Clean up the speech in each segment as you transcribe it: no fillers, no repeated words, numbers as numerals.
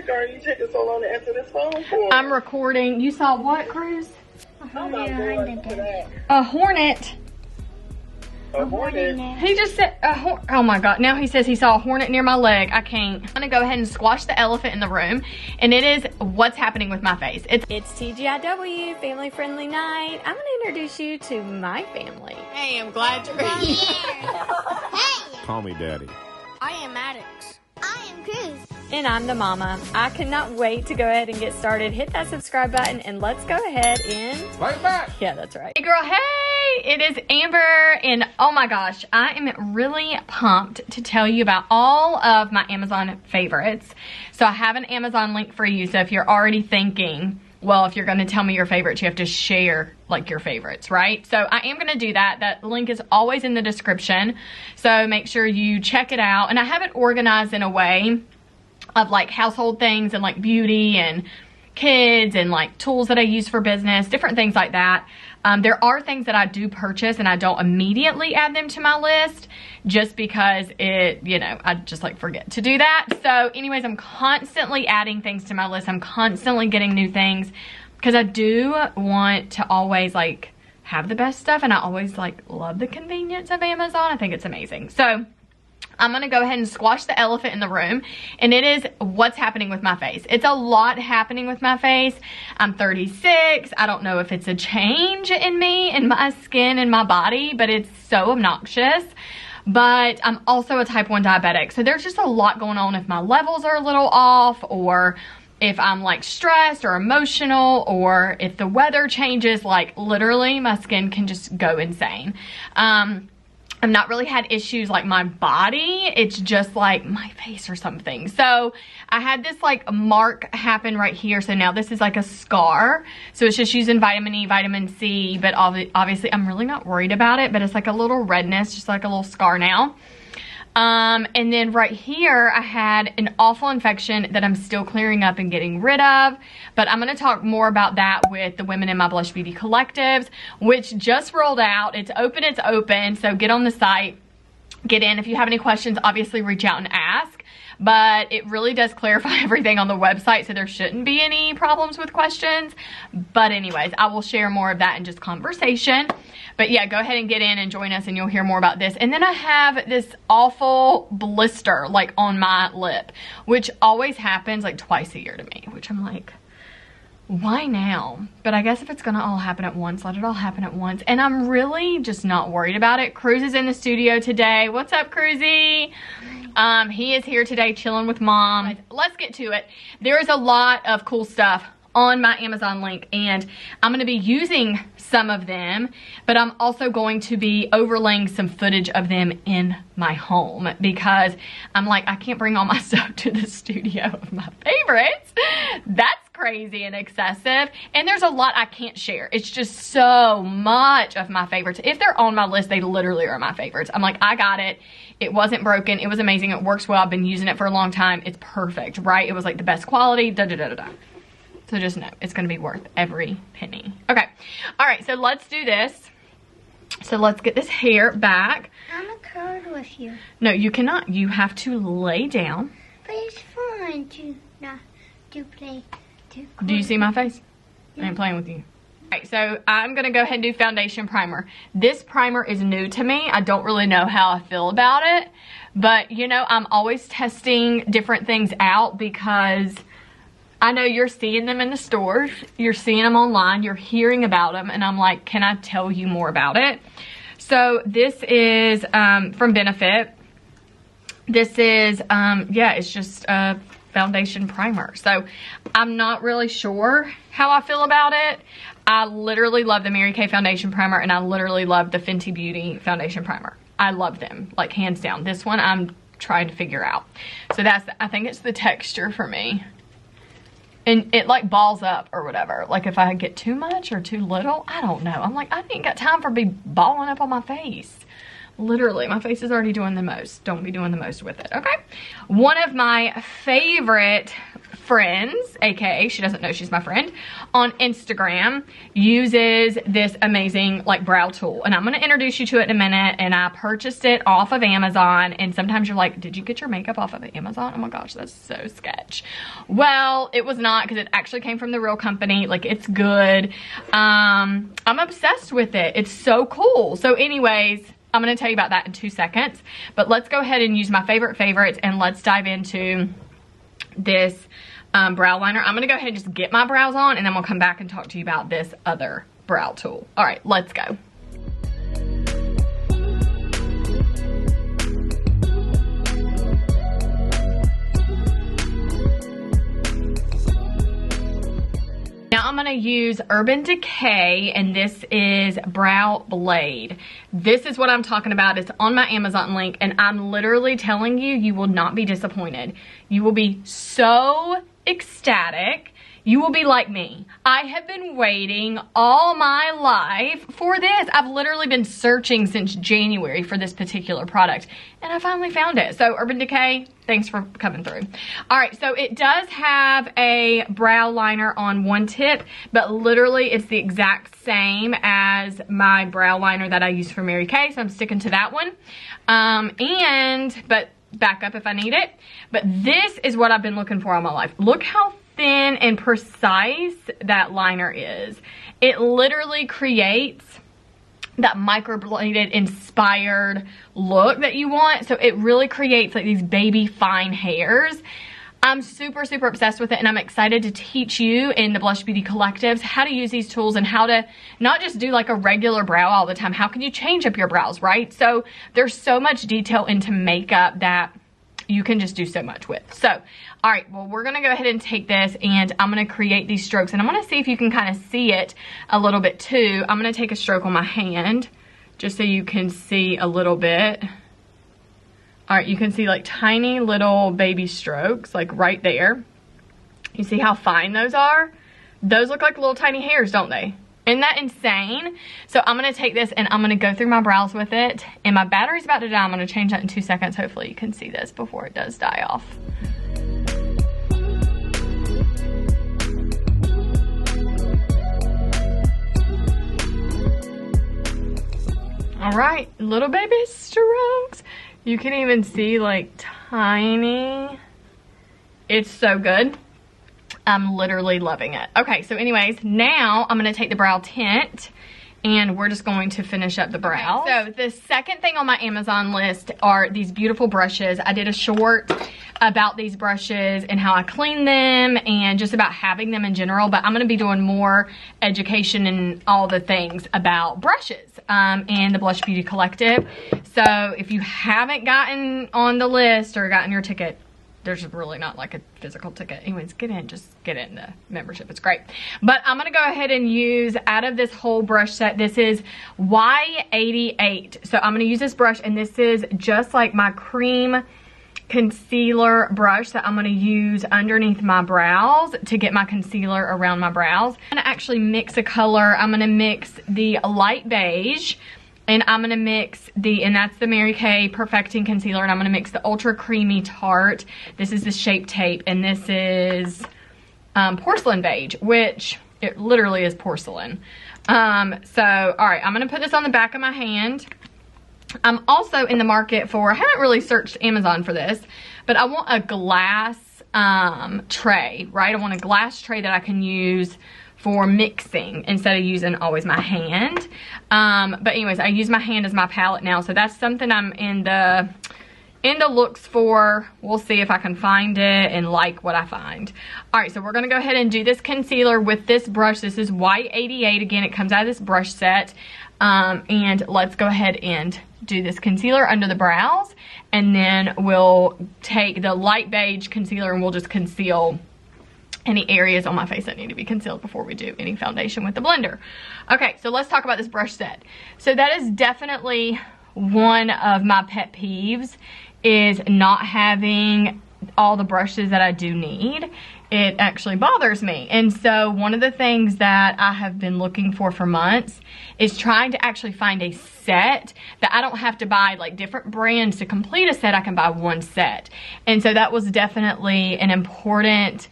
are you taking so long to answer this phone for? I'm recording. You saw what, Cruz? I'm not going to that. A hornet. A hornet? He just said a hornet. Oh my God. Now he says he saw a hornet near my leg. I can't. I'm gonna go ahead and squash the elephant in the room. And it is what's happening with my face. It's TGIW, family friendly night. I'm gonna introduce you to my family. Hey, I'm glad you're here. Hey! Call me Daddy. I am Maddox. I am Cruz. And I'm the mama. I cannot wait to go ahead and get started. Hit that subscribe button and let's go ahead and... Right back. Yeah, that's right. Hey girl, hey! It is Amber and oh my gosh, I am really pumped to tell you about all of my Amazon favorites. So I have an Amazon link for you. So if you're already thinking, well, if you're going to tell me your favorites, you have to share like your favorites, right? So I am going to do that. That link is always in the description. So make sure you check it out. And I have it organized in a way of like household things and like beauty and kids and like tools that I use for business, different things like that. There are things that I do purchase and I don't immediately add them to my list just because it, you know, I just like forget to do that. So anyways, I'm constantly adding things to my list. I'm constantly getting new things because I do want to always like have the best stuff, and I always like love the convenience of Amazon. I think it's amazing. So I'm gonna go ahead and squash the elephant in the room, and it is what's happening with my face. It's a lot happening with my face. I'm 36. I don't know if it's a change in me, in my skin, in my body, but it's so obnoxious. But I'm also a type 1 diabetic, so there's just a lot going on if my levels are a little off, or if I'm like stressed or emotional, or if the weather changes, like literally my skin can just go insane. I've not really had issues like my body. It's just like my face or something. So I had this like mark happen right here. So now this is like a scar. So it's just using vitamin E, vitamin C, but obviously I'm really not worried about it, but it's like a little redness, just like a little scar now. And then right here, I had an awful infection that I'm still clearing up and getting rid of. But I'm going to talk more about that with the women in my Blush Beauty collectives, which just rolled out. It's open. So get on the site, get in. If you have any questions, obviously reach out and ask. But it really does clarify everything on the website, so there shouldn't be any problems with questions. But anyways, I will share more of that in just conversation. But yeah, go ahead and get in and join us and you'll hear more about this. And then I have this awful blister like on my lip, which always happens like twice a year to me, which I'm like, why now? But I guess if it's gonna all happen at once, let it all happen at once. And I'm really just not worried about it. Cruz is in the studio today. What's up, Cruzy? He is here today chilling with mom. Let's get to it. There is a lot of cool stuff on my Amazon link, and I'm going to be using some of them, but I'm also going to be overlaying some footage of them in my home because I'm like, I can't bring all my stuff to the studio of my favorites. That's crazy and excessive, and there's a lot I can't share. It's just so much of my favorites. If they're on my list, they literally are my favorites. I'm like, I got it. It wasn't broken. It was amazing. It works well. I've been using it for a long time. It's perfect, right? It was like the best quality, So just know, it's going to be worth every penny. Okay. All right, so let's do this. So let's get this hair back. I'm a curl with you. No, you cannot. You have to lay down. But it's fun to play. Do you see my face? I ain't playing with you. All right, so I'm going to go ahead and do foundation primer. This primer is new to me. I don't really know how I feel about it. But, you know, I'm always testing different things out because I know you're seeing them in the stores. You're seeing them online. You're hearing about them. And I'm like, can I tell you more about it? So this is from Benefit. This is, yeah, it's just a foundation primer. So I'm not really sure how I feel about it. I literally love the Mary Kay foundation primer, and I literally love the Fenty Beauty foundation primer. I love them, like hands down. This one I'm trying to figure out. So that's, I think it's the texture for me. And it like balls up or whatever. Like if I get too much or too little, I don't know. I'm like, I ain't got time for be balling up on my face. Literally, my face is already doing the most. Don't be doing the most with it, okay? One of my favorite friends, aka she doesn't know she's my friend, on Instagram uses this amazing like brow tool, and I'm going to introduce you to it in a minute. And I purchased it off of Amazon, and sometimes you're like, did you get your makeup off of Amazon? Oh my gosh, that's so sketch. Well, it was not, because it actually came from the real company. Like, it's good. I'm obsessed with it. It's so cool. So anyways, I'm going to tell you about that in 2 seconds, but let's go ahead and use my favorites, and let's dive into this brow liner. I'm going to go ahead and just get my brows on, and then we'll come back and talk to you about this other brow tool. All right, let's go. Now I'm going to use Urban Decay, and this is Brow Blade. This is what I'm talking about. It's on my Amazon link, and I'm literally telling you, you will not be disappointed. You will be so ecstatic. You will be like me. I have been waiting all my life for this. I've literally been searching since January for this particular product, and I finally found it. So Urban Decay, thanks for coming through. All right, so it does have a brow liner on one tip, but literally it's the exact same as my brow liner that I use for Mary Kay, so I'm sticking to that one. But back up if I need it. But this is what I've been looking for all my life. Look how thin and precise that liner is. It literally creates that microbladed inspired look that you want. So it really creates like these baby fine hairs. I'm super obsessed with it, and I'm excited to teach you in the Blush Beauty Collectives how to use these tools and how to not just do like a regular brow all the time. How can you change up your brows, right? So there's so much detail into makeup that you can just do so much with. So, all right, well, we're gonna go ahead and take this, and I'm gonna create these strokes, and I'm gonna see if you can kind of see it a little bit too. I'm gonna take a stroke on my hand just so you can see a little bit. All right, you can see like tiny little baby strokes, like right there. You see how fine those are? Those look like little tiny hairs, don't they? Isn't that insane? So I'm going to take this, and I'm going to go through my brows with it. And my battery's about to die. I'm going to change that in 2 seconds. Hopefully you can see this before it does die off. All right, little baby strokes. You can even see like tiny. It's so good. I'm literally loving it. Okay, so anyways, now I'm gonna take the brow tint, and we're just going to finish up the brow. Okay, so the second thing on my Amazon list are these beautiful brushes. I did a short about these brushes and how I clean them and just about having them in general, but I'm gonna be doing more education and all the things about brushes in the Blush Beauty Collective. So if you haven't gotten on the list or gotten your ticket, there's really not like a physical ticket. Anyways, just get in the membership. It's great. But I'm going to go ahead and use, out of this whole brush set, this is Y88. So I'm going to use this brush, and this is just like my cream concealer brush that I'm going to use underneath my brows to get my concealer around my brows. I'm going to actually mix a color. I'm going to mix the light beige, and I'm going to mix and that's the Mary Kay Perfecting Concealer, and I'm going to mix the Ultra Creamy Tarte. This is the Shape Tape, and this is Porcelain Beige, which it literally is porcelain. So, all right, I'm going to put this on the back of my hand. I'm also in the market for, I haven't really searched Amazon for this, but I want a glass tray, right? I want a glass tray that I can use for mixing instead of using always my hand. But anyways, I use my hand as my palette now, so that's something I'm in the looks for. We'll see if I can find it and like what I find. All right, so we're gonna go ahead and do this concealer with this brush. This is Y88. Again, it comes out of this brush set. And let's go ahead and do this concealer under the brows, and then we'll take the light beige concealer and we'll just conceal any areas on my face that need to be concealed before we do any foundation with the blender. Okay, so let's talk about this brush set. So that is definitely one of my pet peeves, is not having all the brushes that I do need, it actually bothers me. And so one of the things that I have been looking for months is trying to actually find a set that I don't have to buy like different brands to complete a set. I can buy one set. And so that was definitely an important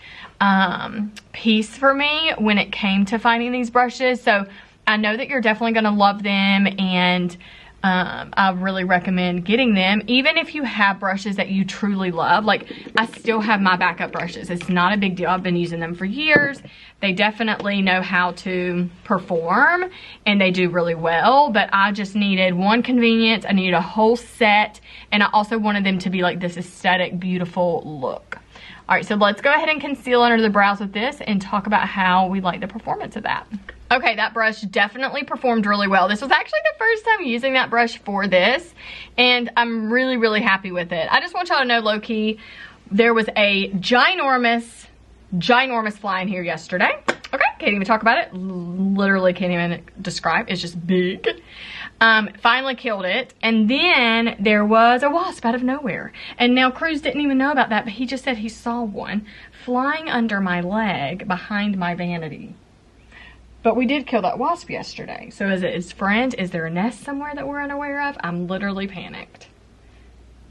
piece for me when it came to finding these brushes. So I know that you're definitely going to love them, and I really recommend getting them. Even if you have brushes that you truly love, like I still have my backup brushes. It's not a big deal. I've been using them for years. They definitely know how to perform and they do really well, but I just needed one convenience. I needed a whole set, and I also wanted them to be like this aesthetic, beautiful look. All right, so let's go ahead and conceal under the brows with this and talk about how we like the performance of that. Okay, that brush definitely performed really well. This was actually the first time using that brush for this, and I'm really, really happy with it. I just want y'all to know, low-key, there was a ginormous fly in here yesterday. Okay, can't even talk about it. Literally can't even describe. It's just big. Finally killed it. And then there was a wasp out of nowhere. And now Cruz didn't even know about that, but he just said he saw one flying under my leg behind my vanity. But we did kill that wasp yesterday. So is it his friend? Is there a nest somewhere that we're unaware of? I'm literally panicked.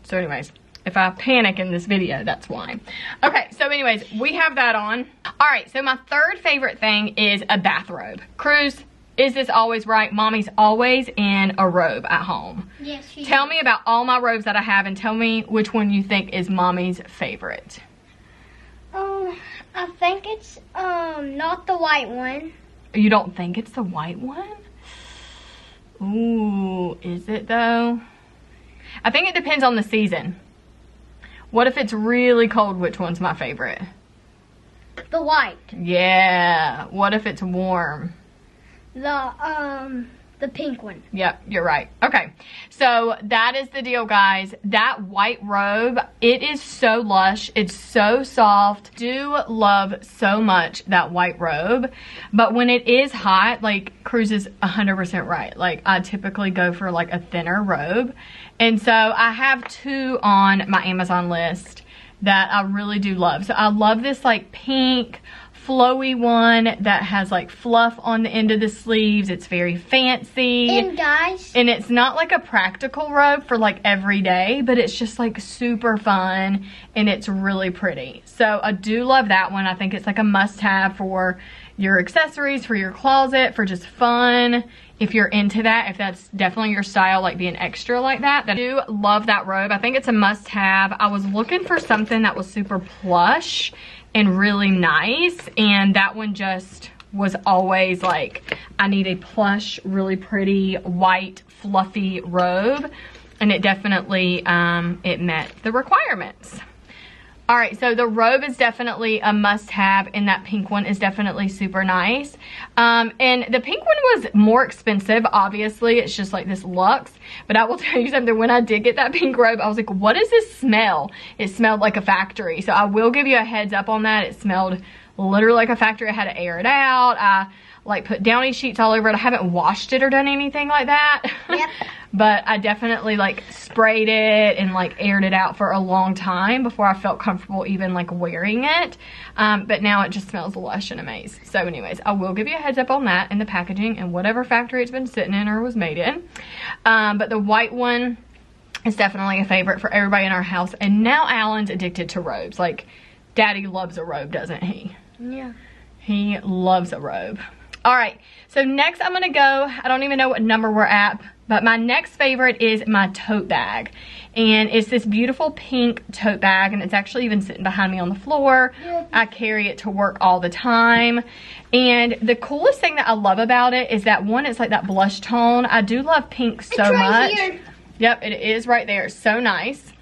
So anyways, if I panic in this video, that's why. Okay, so anyways, we have that on. All right, so my third favorite thing is a bathrobe. Cruz, is this always right? Mommy's always in a robe at home. Yes, she Tell me about all my robes that I have and tell me which one you think is Mommy's favorite. I think it's not the white one. You don't think it's the white one? Ooh, is it though? I think it depends on the season. What if it's really cold? Which one's my favorite? The white. Yeah. What if it's warm? The pink one. Yep, you're right. Okay, so that is the deal, guys. That white robe, it is so lush. It's so soft. Do love so much that white robe. But when it is hot, like Cruz is 100% right. Like I typically go for like a thinner robe. And so I have two on my Amazon list that I really do love. So I love this like pink flowy one that has like fluff on the end of the sleeves. It's very fancy. And guys, and it's not like a practical robe for like every day, but it's just like super fun and it's really pretty. So I do love that one. I think it's like a must-have for your accessories, for your closet, for just fun. If you're into that, if that's definitely your style, like being extra like that. I do love that robe. I think it's a must-have. I was looking for something that was super plush and really nice, and that one just was always like, I need a plush, really pretty, white, fluffy robe, and it definitely, it met the requirements. All right, so the robe is definitely a must-have, and that pink one is definitely super nice. And the pink one was more expensive, obviously. It's just like this luxe. But I will tell you something, when I did get that pink robe, I was like, what is this smell? It smelled like a factory. So I will give you a heads up on that. It smelled literally like a factory. I had to air it out. I like put Downy sheets all over it. I haven't washed it or done anything like that. Yep. But I definitely like sprayed it and like aired it out for a long time before I felt comfortable even like wearing it. But now it just smells lush and amazing. So anyways, I will give you a heads up on that and the packaging and whatever factory it's been sitting in or was made in. But the white one is definitely a favorite for everybody in our house. And now Alan's addicted to robes. Like, Daddy loves a robe, doesn't he? Yeah. He loves a robe. All right, so next I'm gonna go, I don't even know what number we're at, but my next favorite is my tote bag. And it's this beautiful pink tote bag, and it's actually even sitting behind me on the floor. I carry it to work all the time. And the coolest thing that I love about it is that one, it's like that blush tone. I do love pink so much. Here. Yep, it is right there, so nice.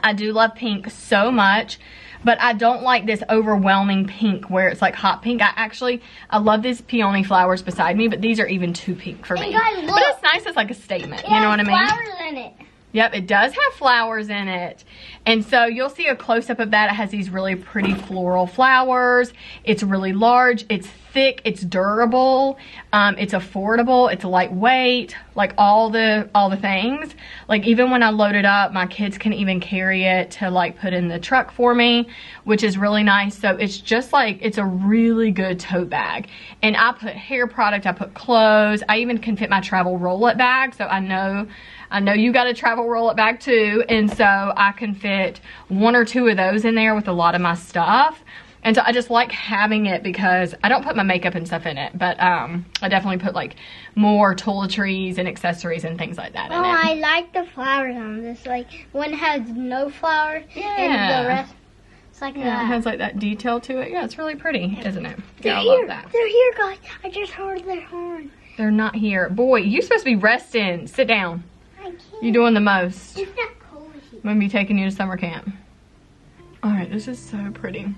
I do love pink so much. But I don't like this overwhelming pink where it's like hot pink. I love these peony flowers beside me, but these are even too pink for me. Guys, but it's nice as like a statement, you know what I mean? Flowers in it. Yep, it does have flowers in it. And so you'll see a close-up of that. It has these really pretty floral flowers. It's really large. It's thick, it's durable, it's affordable, it's lightweight, like all the things. Like even when I load it up, my kids can even carry it to like put in the truck for me, which is really nice. So it's just like, it's a really good tote bag. And I put hair product, I put clothes, I even can fit my travel roll-it bag. So I know you got a travel roll-it bag too. And so I can fit 1 or 2 of those in there with a lot of my stuff. And so I just like having it because I don't put my makeup and stuff in it, but I definitely put like more toiletries and accessories and things like that in it. I like the flowers on this. Like one has no flowers and the rest it's like that. It has like that detail to it. Yeah, it's really pretty, isn't it? They're I here. love that. They're here, guys. I just heard their horn. They're not here. Boy, you're supposed to be resting. Sit down. I can't. You're doing the most. It's not cold here. I'm gonna be taking you to summer camp. All right, this is so pretty.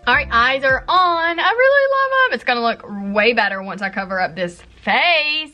All right, eyes are on. I really love them. It's gonna look way better once I cover up this face.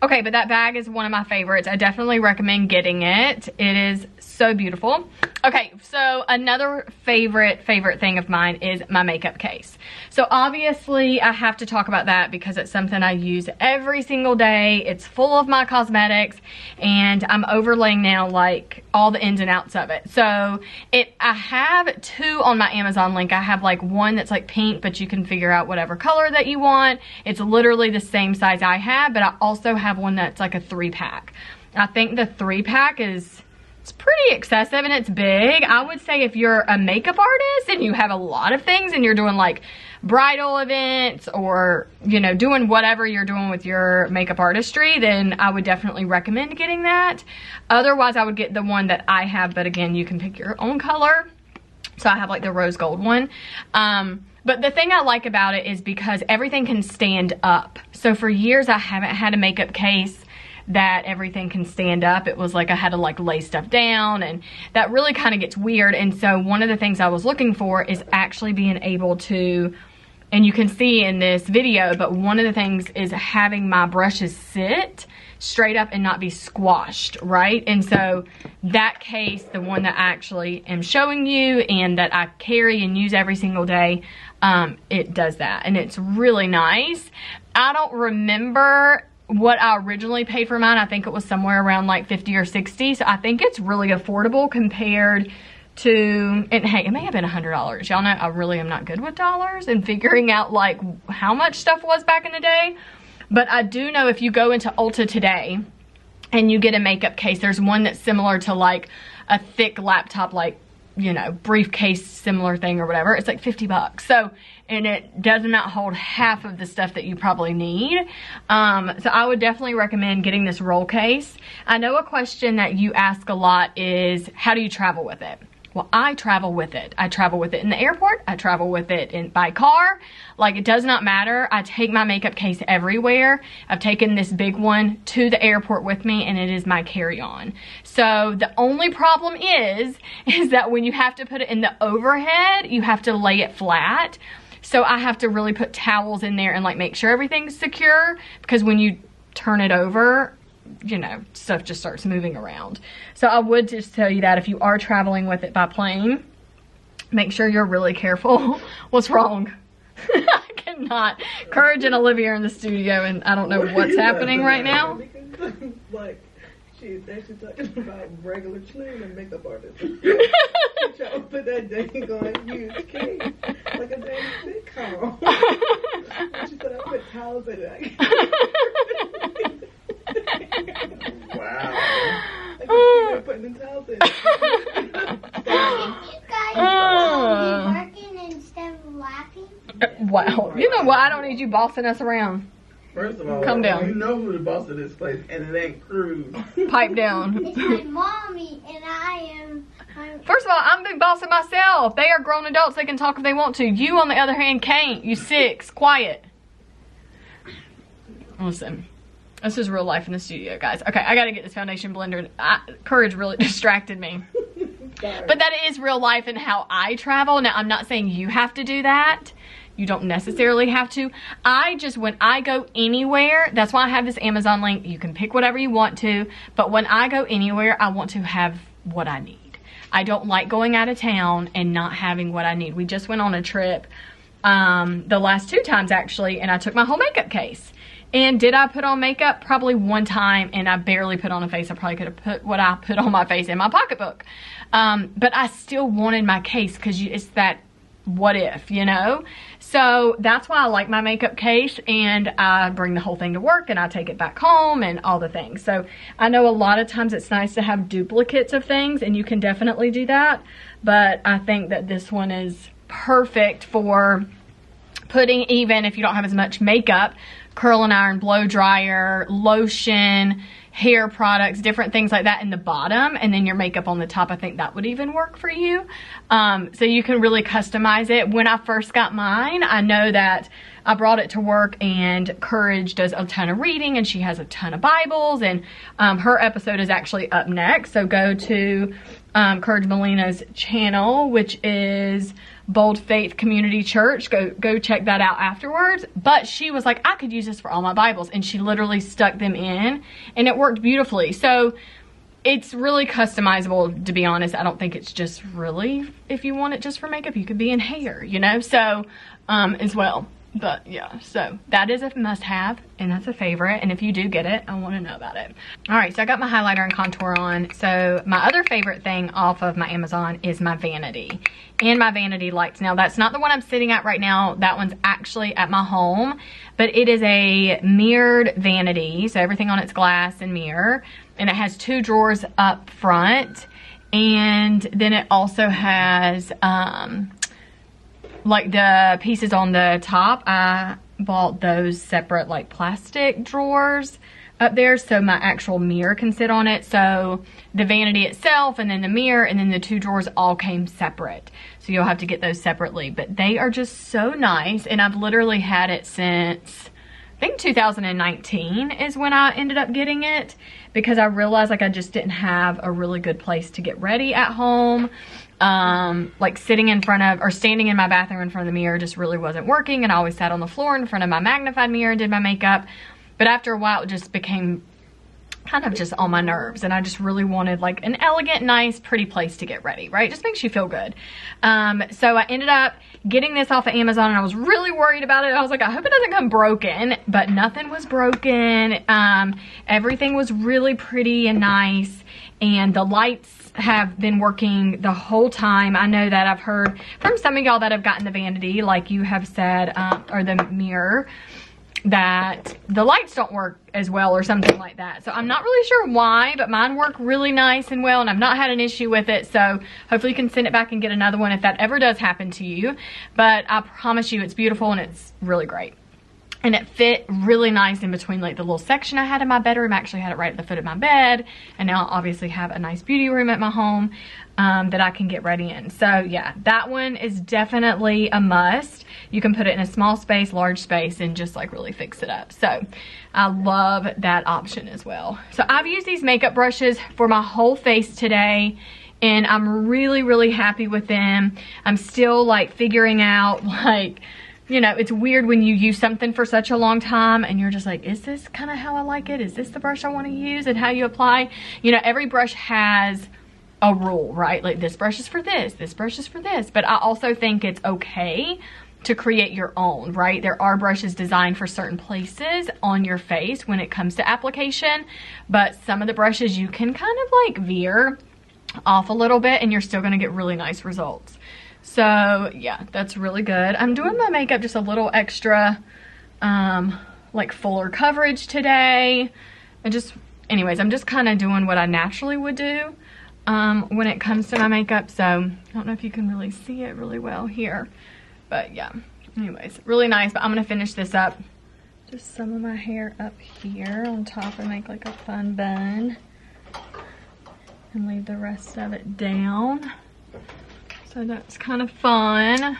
Okay, but that bag is one of my favorites. I definitely recommend getting it. It is so beautiful. Okay, so another favorite thing of mine is my makeup case. So obviously I have to talk about that because it's something I use every single day. It's full of my cosmetics and I'm overlaying now like all the ins and outs of it. So I have 2 on my Amazon link. I have like one that's like pink, but you can figure out whatever color that you want. It's literally the same size I have, but I also have one that's like a 3-pack. I think the 3-pack it's pretty excessive and it's big. I would say if you're a makeup artist and you have a lot of things and you're doing like bridal events or, you know, doing whatever you're doing with your makeup artistry, then I would definitely recommend getting that. Otherwise, I would get the one that I have, but again, you can pick your own color. So I have like the rose gold one. But the thing I like about it is because everything can stand up. So for years, I haven't had a makeup case that everything can stand up. It was like I had to like lay stuff down and that really kind of gets weird. And so one of the things I was looking for is actually being able to, and you can see in this video, but one of the things is having my brushes sit straight up and not be squashed, right? And so that case, the one that I actually am showing you and that I carry and use every single day, it does that. And it's really nice. I don't remember what I originally paid for mine. I think it was somewhere around like 50 or 60. So I think it's really affordable compared to, and hey, it may have been $100. Y'all know I really am not good with dollars and figuring out like how much stuff was back in the day. But I do know if you go into Ulta today and you get a makeup case, there's one that's similar to like a thick laptop, like, you know, briefcase similar thing or whatever. It's like 50 bucks. So, and it does not hold half of the stuff that you probably need. So I would definitely recommend getting this roll case. I know a question that you ask a lot is, how do you travel with it? Well, I travel with it. I travel with it in the airport. I travel with it by car. Like, it does not matter. I take my makeup case everywhere. I've taken this big one to the airport with me, and it is my carry-on. So the only problem is that when you have to put it in the overhead, you have to lay it flat. So I have to really put towels in there and like make sure everything's secure, because when you turn it over, you know, stuff just starts moving around. So I would just tell you that if you are traveling with it by plane, make sure you're really careful. What's wrong? I cannot. Courage and Olivia are in the studio and I don't know what's happening right now. Like, she's actually talking about regular clean and makeup artists. want y'all to put that dang on huge cake. Like a dang sitcom. She said I put towels in it. Wow. I can see her putting the towels in it. You guys working instead of laughing? Wow. You know what? I don't need you bossing us around. First of all, calm down. You know who the boss of this place, and it ain't Cruz. Pipe down. It's my mommy, and First of all, I'm the boss of myself. They are grown adults. They can talk if they want to. You, on the other hand, can't. You 6. Quiet. Listen. This is real life in the studio, guys. Okay, I gotta get this foundation blender. Courage really distracted me. But that is real life and how I travel. Now, I'm not saying you have to do that. You don't necessarily have to. When I go anywhere, that's why I have this Amazon link. You can pick whatever you want to. But when I go anywhere, I want to have what I need. I don't like going out of town and not having what I need. We just went on a trip the last 2 times, actually, and I took my whole makeup case. And did I put on makeup? Probably 1 time, and I barely put on a face. I probably could have put what I put on my face in my pocketbook. But I still wanted my case because it's that what if, you know? So that's why I like my makeup case, and I bring the whole thing to work and I take it back home and all the things. So I know a lot of times it's nice to have duplicates of things, and you can definitely do that. But I think that this one is perfect for putting, even if you don't have as much makeup, curl and iron, blow dryer, lotion, hair products, different things like that in the bottom, and then your makeup on the top. I think that would even work for you. So you can really customize it. When I first got mine, I know that I brought it to work, and Courage does a ton of reading, and she has a ton of Bibles, and her episode is actually up next. So go to Courage Molina's channel, which is Bold Faith Community Church. Go check that out afterwards. But she was like, I could use this for all my Bibles, and she literally stuck them in, and it worked beautifully. So it's really customizable, to be honest. I don't think it's just really, if you want it just for makeup, you could be in hair, you know, so as well. But yeah, so that is a must-have, and that's a favorite, and if you do get it, I want to know about it. All right, so I got my highlighter and contour on. So my other favorite thing off of my Amazon is my vanity and my vanity lights. Now, that's not the one I'm sitting at right now. That one's actually at my home, but it is a mirrored vanity, so everything on it's glass and mirror, and it has 2 drawers up front, and then it also has like the pieces on the top. I bought those separate like plastic drawers up there so my actual mirror can sit on it. So the vanity itself, and then the mirror, and then the 2 drawers all came separate. So you'll have to get those separately, but they are just so nice. And I've literally had it since, I think 2019 is when I ended up getting it, because I realized like I just didn't have a really good place to get ready at home. Like sitting in front of, or standing in my bathroom in front of the mirror just really wasn't working, and I always sat on the floor in front of my magnified mirror and did my makeup. But after a while it just became kind of just on my nerves, and I just really wanted like an elegant, nice, pretty place to get ready, right? Just makes you feel good. So I ended up getting this off of Amazon, and I was really worried about it. I was like, I hope it doesn't come broken, but nothing was broken. Everything was really pretty and nice, and the lights have been working the whole time. I know that I've heard from some of y'all that have gotten the vanity, like you have said, or the mirror, that the lights don't work as well or something like that. So I'm not really sure why, but mine work really nice and well, and I've not had an issue with it. So hopefully you can send it back and get another one if that ever does happen to you. But I promise you it's beautiful and it's really great. And it fit really nice in between like the little section I had in my bedroom. I actually had it right at the foot of my bed. And now I obviously have a nice beauty room at my home that I can get ready in. So yeah, that one is definitely a must. You can put it in a small space, large space, and just like really fix it up. So I love that option as well. So I've used these makeup brushes for my whole face today, and I'm really, really happy with them. I'm still like figuring out, like, you know, it's weird when you use something for such a long time and you're just like, is this kind of how I like it? Is this the brush I want to use? And how you apply, you know, every brush has a rule, right? Like this brush is for this brush is for this. But I also think it's okay to create your own, right? There are brushes designed for certain places on your face when it comes to application, but some of the brushes you can kind of like veer off a little bit and you're still gonna get really nice results. So yeah, that's really good. I'm doing my makeup just a little extra, like fuller coverage today. And just, anyways, I'm just kind of doing what I naturally would do when it comes to my makeup. So I don't know if you can really see it really well here, but yeah, anyways, really nice. But I'm gonna finish this up. Just some of my hair up here on top and make like a fun bun. And leave the rest of it down. So that's kind of fun.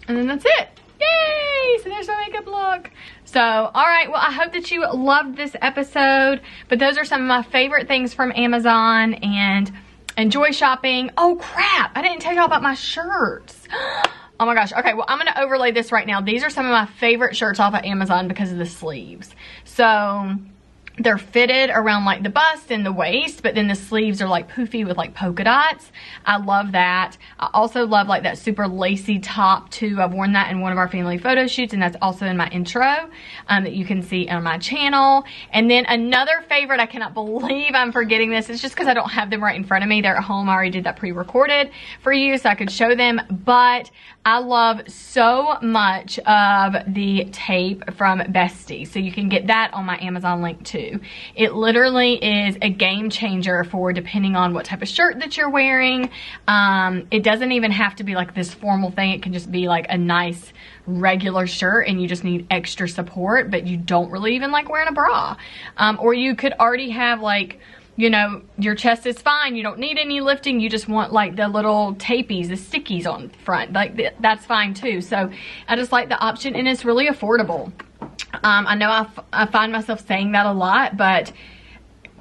And then that's it. Yay! So there's my makeup look. So, alright, well I hope that you loved this episode. But those are some of my favorite things from Amazon, and enjoy shopping. Oh crap, I didn't tell y'all about my shirts. Oh my gosh. Okay, well I'm gonna overlay this right now. These are some of my favorite shirts off of Amazon because of the sleeves. So they're fitted around like the bust and the waist, but then the sleeves are like poofy with like polka dots. I love that. I also love like that super lacy top too. I've worn that in one of our family photo shoots, and that's also in my intro that you can see on my channel. And then another favorite, I cannot believe I'm forgetting this. It's just because I don't have them right in front of me. They're at home. I already did that pre-recorded for you so I could show them. But I love so much of the tape from Bestie. So you can get that on my Amazon link too. It literally is a game changer for depending on what type of shirt that you're wearing. It doesn't even have to be like this formal thing. It can just be like a nice regular shirt and you just need extra support, but you don't really even like wearing a bra. Or you could already have like, you know, your chest is fine. You don't need any lifting. You just want like the little tapies, the stickies on front. Like that's fine too. So I just like the option, and it's really affordable. I know I find myself saying that a lot, but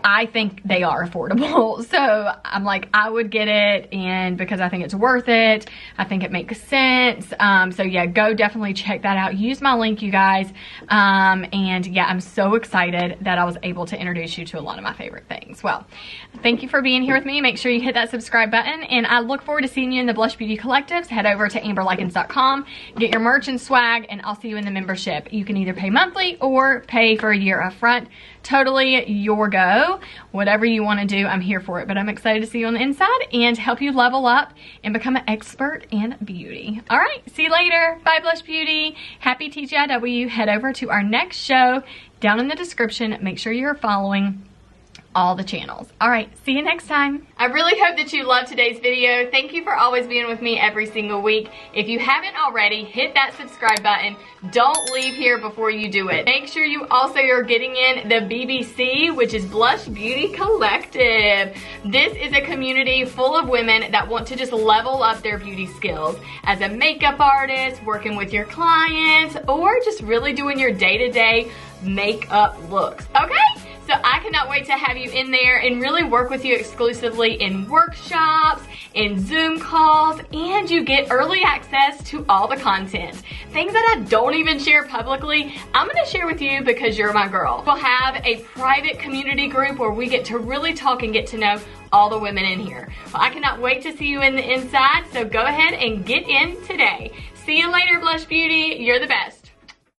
I think they are affordable. So I'm like, I would get it, and because I think it's worth it. I think it makes sense. So yeah, go definitely check that out. Use my link, you guys. And yeah, I'm so excited that I was able to introduce you to a lot of my favorite things. Well, thank you for being here with me. Make sure you hit that subscribe button, and I look forward to seeing you in the Blush Beauty Collectives. Head over to amberlykins.com, get your merch and swag, and I'll see you in the membership. You can either pay monthly or pay for a year up front. Totally your go. Whatever you want to do, I'm here for it. But I'm excited to see you on the inside and help you level up and become an expert in beauty. All right, see you later. Bye, Blush Beauty. Happy TGIW. Head over to our next show down in the description. Make sure you're following all the channels. All right, see you next time. I really hope that you loved today's video. Thank you for always being with me every single week. If you haven't already, hit that subscribe button. Don't leave here before you do it. Make sure you also are getting in the BBC, which is Blush Beauty Collective. This is a community full of women that want to just level up their beauty skills as a makeup artist, working with your clients, or just really doing your day-to-day makeup looks, okay? So I cannot wait to have you in there and really work with you exclusively in workshops, in Zoom calls, and you get early access to all the content. Things that I don't even share publicly, I'm gonna share with you because you're my girl. We'll have a private community group where we get to really talk and get to know all the women in here. Well, I cannot wait to see you in the inside, so go ahead and get in today. See you later, Blush Beauty. You're the best.